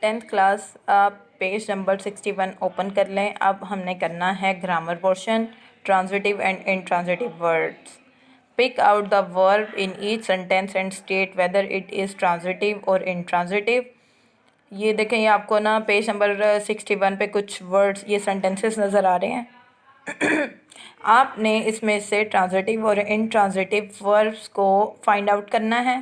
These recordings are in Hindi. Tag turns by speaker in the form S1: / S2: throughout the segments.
S1: टेंथ क्लास आप पेज नंबर 61 ओपन कर लें। अब हमने करना है grammar portion, transitive and intransitive words. Pick out the verb in each sentence and state whether it is transitive और इनट्रांजिटिव। ये देखें, ये आपको ना पेज नंबर 61 पे कुछ वर्ड्स, ये सेंटेंसेस नज़र आ रहे हैं। आपने इसमें से ट्रांजिटिव और इनट्रांजिटिव वर्ब्स को फाइंड आउट करना है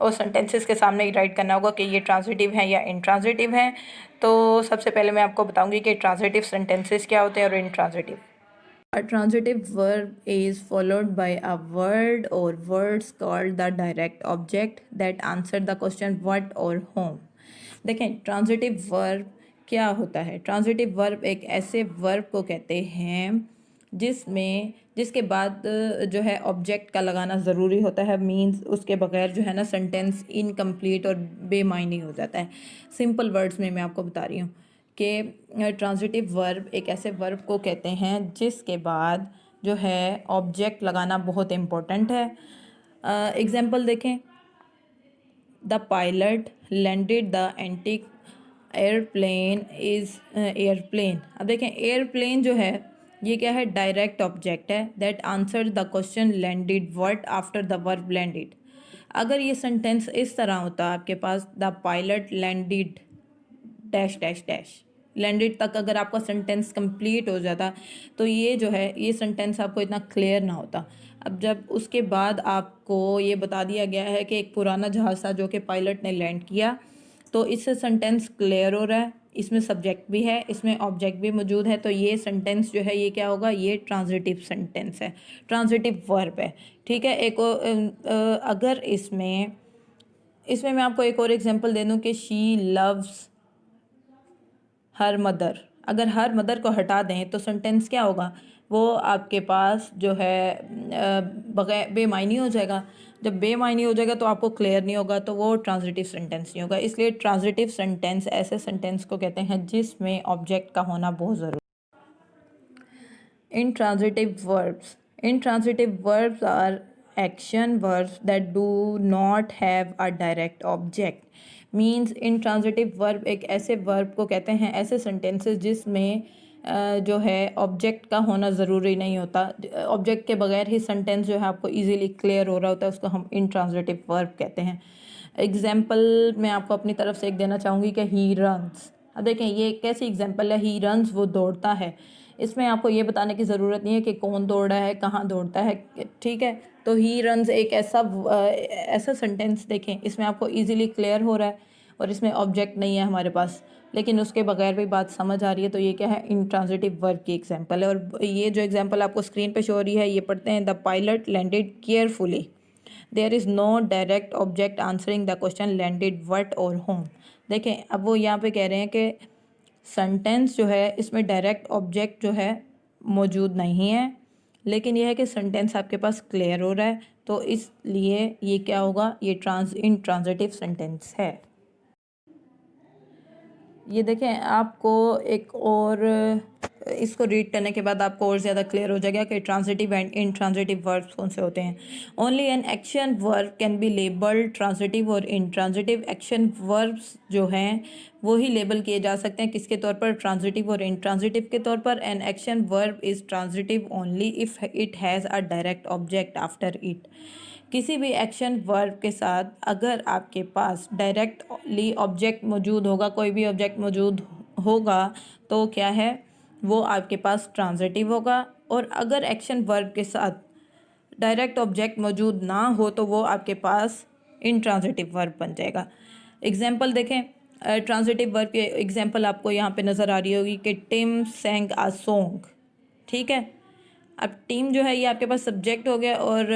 S1: और सेंटेंसेस के सामने ही राइट करना होगा कि ये ट्रांजिटिव हैं या इनट्रांजिटिव हैं। तो सबसे पहले मैं आपको बताऊंगी कि ट्रांजिटिव सेंटेंसेस क्या होते हैं और intransitive. A transitive verb is followed by a word or words called the direct object that answer the question what or whom। देखें, ट्रांजिटिव वर्ब क्या होता है। ट्रांजिटिव वर्ब एक ऐसे वर्ब को कहते हैं जिसके बाद जो है ऑब्जेक्ट का लगाना ज़रूरी होता है। मींस उसके बगैर जो है ना सेंटेंस इनकम्प्लीट और बेमायनी हो जाता है। सिंपल वर्ड्स में मैं आपको बता रही हूँ कि ट्रांजिटिव वर्ब एक ऐसे वर्ब को कहते हैं जिसके बाद जो है ऑब्जेक्ट लगाना बहुत इम्पोर्टेंट है। एग्जाम्पल देखें, the pilot landed the antique airplane is airplane. अब देखें, एयरप्लेन जो है ये क्या है, डायरेक्ट ऑब्जेक्ट है that answer the question landed what after the verb landed. अगर ये सेंटेंस इस तरह होता आपके पास, the pilot landed dash dash dash, landed तक अगर आपका सेंटेंस कंप्लीट हो जाता तो ये जो है ये सेंटेंस आपको इतना क्लियर ना होता। अब जब उसके बाद आपको ये बता दिया गया है कि एक पुराना जहाज़ था जो कि पायलट ने लैंड किया, तो इससे सेंटेंस क्लियर हो रहा है। इसमें सब्जेक्ट भी है, इसमें ऑब्जेक्ट भी मौजूद है, तो ये सेंटेंस जो है ये क्या होगा, ये ट्रांजिटिव सेंटेंस है, ट्रांजिटिव वर्ब है। ठीक है। अगर इसमें मैं आपको एक और एग्जांपल दे दूँ कि शी लव्स हर मदर। अगर हर मदर को हटा दें तो सेंटेंस क्या होगा, वो आपके पास जो है बगैर बेमायनी हो जाएगा। जब बेमायनी हो जाएगा तो आपको क्लियर नहीं होगा, तो वो ट्रांजिटिव सेंटेंस नहीं होगा। इसलिए ट्रांजिटिव सेंटेंस ऐसे सेंटेंस को कहते हैं जिसमें ऑब्जेक्ट का होना बहुत ज़रूरी। Intransitive verbs are action verbs that do not have a direct object। Means intransitive verb एक ऐसे verb को कहते हैं, ऐसे sentences जिसमें जो है ऑब्जेक्ट का होना ज़रूरी नहीं होता। ऑब्जेक्ट के बगैर ही सेंटेंस जो है आपको इजीली क्लियर हो रहा होता है, उसको हम intransitive verb कहते हैं। एग्जाम्पल मैं आपको अपनी तरफ से एक देना चाहूँगी कि ही रन्स। अब देखें, ये कैसी एग्जाम्पल है, ही रन्स, वो दौड़ता है। इसमें आपको ये बताने की ज़रूरत नहीं है कि कौन दौड़ा है, कहाँ दौड़ता है। ठीक है। तो ही रन्स एक ऐसा सेंटेंस देखें, इसमें आपको इजीली क्लियर हो रहा है और इसमें ऑब्जेक्ट नहीं है हमारे पास, लेकिन उसके बगैर भी बात समझ आ रही है, तो ये क्या है, इंट्रांजिटिव वर्ब की एग्जांपल है। और ये जो एग्जांपल आपको स्क्रीन पे शो हो रही है, ये पढ़ते हैं, the pilot landed carefully, there is no direct object answering the question landed what और होम। देखें, अब वो यहाँ पे कह रहे हैं कि सेंटेंस जो है इसमें डायरेक्ट ऑब्जेक्ट जो है मौजूद नहीं है, लेकिन यह है कि सेंटेंस आपके पास क्लियर हो रहा है, तो इसलिए ये क्या होगा, ये इंट्रांजिटिव सेंटेंस है। ये देखें, आपको एक और इसको रीड करने के बाद आपको और ज़्यादा क्लियर हो जाएगा कि ट्रांजिटिव एंड इनट्रांजिटिव वर्ब्स कौन से होते हैं। Only an action verb can be labelled transitive और इनट्रांजिटिव। एक्शन वर्ब्स जो हैं वो ही लेबल किए जा सकते हैं, किसके तौर पर, ट्रांजिटिव और इनट्रांजिटिव के तौर पर। An action verb is transitive only if it has a direct object after it. किसी भी एक्शन वर्ब के साथ अगर आपके पास डायरेक्टली ऑब्जेक्ट मौजूद होगा, कोई भी ऑब्जेक्ट मौजूद होगा, तो क्या है, वो आपके पास ट्रांजिटिव होगा। और अगर एक्शन वर्ब के साथ डायरेक्ट ऑब्जेक्ट मौजूद ना हो तो वो आपके पास इनट्रांजिटिव वर्ब बन जाएगा। एग्जाम्पल देखें, ट्रांजिटिव वर्ब के एग्जाम्पल आपको यहाँ पे नज़र आ रही होगी कि टिम सैंग अ सॉन्ग। ठीक है। अब टीम जो है ये आपके पास सब्जेक्ट हो गया और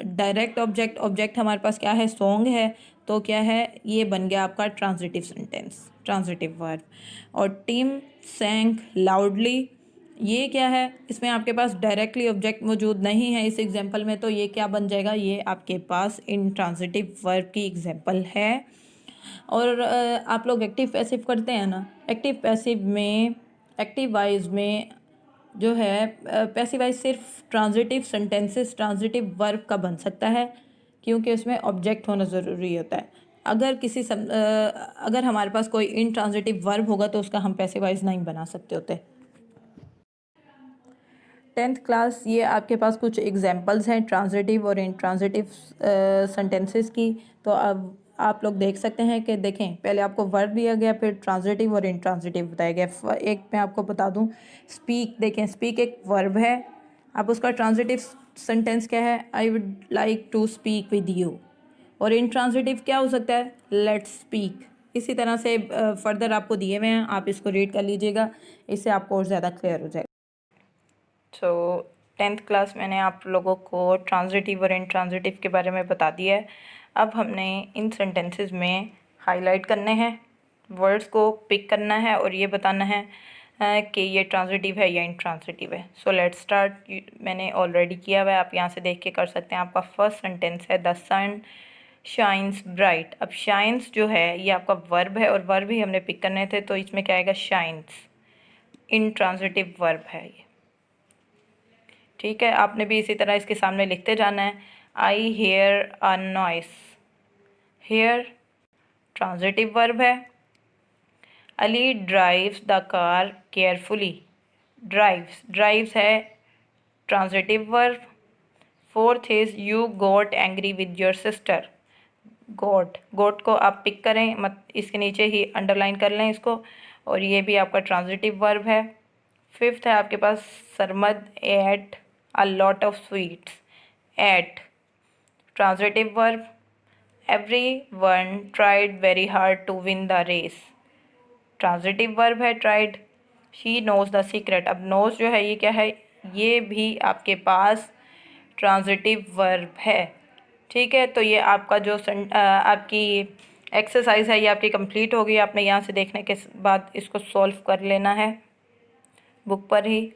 S1: डायरेक्ट ऑब्जेक्ट हमारे पास क्या है, सॉन्ग है, तो क्या है, ये बन गया आपका ट्रांजिटिव सेंटेंस, ट्रांजिटिव वर्ब। और टीम सैंग लाउडली, ये क्या है, इसमें आपके पास डायरेक्टली ऑब्जेक्ट मौजूद नहीं है इस एग्जांपल में, तो ये क्या बन जाएगा, ये आपके पास इनट्रांजिटिव वर्ब की एग्जांपल है। और आप लोग एक्टिव पैसिव करते हैं ना, एक्टिव पैसिव में, एक्टिव वाइज में जो है पैसिव वाइज सिर्फ ट्रांजिटिव सेंटेंसेस ट्रांजिटिव वर्ब का बन सकता है, क्योंकि उसमें ऑब्जेक्ट होना ज़रूरी होता है। अगर हमारे पास कोई इंट्रांजिटिव वर्ब होगा तो उसका हम पैसिव वॉइस नहीं बना सकते होते। 10th क्लास, ये आपके पास कुछ एग्जांपल्स हैं ट्रांजिटिव और इंट्रांजिटिव सेंटेंसेस की। तो अब आप लोग देख सकते हैं कि देखें, पहले आपको वर्ब दिया गया, फिर ट्रांजिटिव और इंट्रांजिटिव बताया गया। एक मैं आपको बता दूं, स्पीक, देखें स्पीक एक वर्ब है। अब उसका ट्रांजिटिव सेंटेंस क्या है? I would like to speak with you. और इंट्रांजिटिव क्या हो सकता है? Let's speak. इसी तरह से फर्दर आपको दिए हुए हैं, आप इसको रीड कर लीजिएगा, इससे आपको और ज़्यादा क्लियर हो जाएगा। सो 10th क्लास मैंने आप लोगों को ट्रांजिटिव और इंट्रांजिटिव के बारे में बता दिया है। अब हमने इन सेंटेंसेस में हाईलाइट करने हैं, वर्ड्स को पिक करना है और ये बताना है कि ये ट्रांजिटिव है या इंट्रांजिटिव है। So let's start. मैंने ऑलरेडी किया हुआ है, आप यहाँ से देख के कर सकते हैं। आपका फर्स्ट सेंटेंस है द सन शाइन्स ब्राइट। अब शाइन्स जो है ये आपका वर्ब है और वर्ब ही हमने पिक करने थे, तो इसमें क्या आएगा? शाइन्स। इंट्रांजिटिव वर्ब है ये, ठीक है। आपने भी इसी तरह इसके सामने लिखते जाना है। I hear a noise. Hear transitive verb है। Ali drives the car carefully. Drives है transitive verb. Fourth is you got angry with your sister. Got को आप पिक करें, मत इसके नीचे ही अंडरलाइन कर लें इसको, और ये भी आपका ट्रांजिटिव वर्ब है। फिफ्थ है आपके पास Sarmad ate a lot of sweets. At transitive verb. Everyone tried very hard to win the race. Transitive verb है tried. She knows the secret. अब knows जो है ये क्या है? ये भी आपके पास ट्रांजिटिव वर्ब है, ठीक है। तो ये आपका जो आपकी एक्सरसाइज है ये आपकी कंप्लीट हो गई। आपने यहाँ से देखने के बाद इसको सॉल्व कर लेना है बुक पर ही।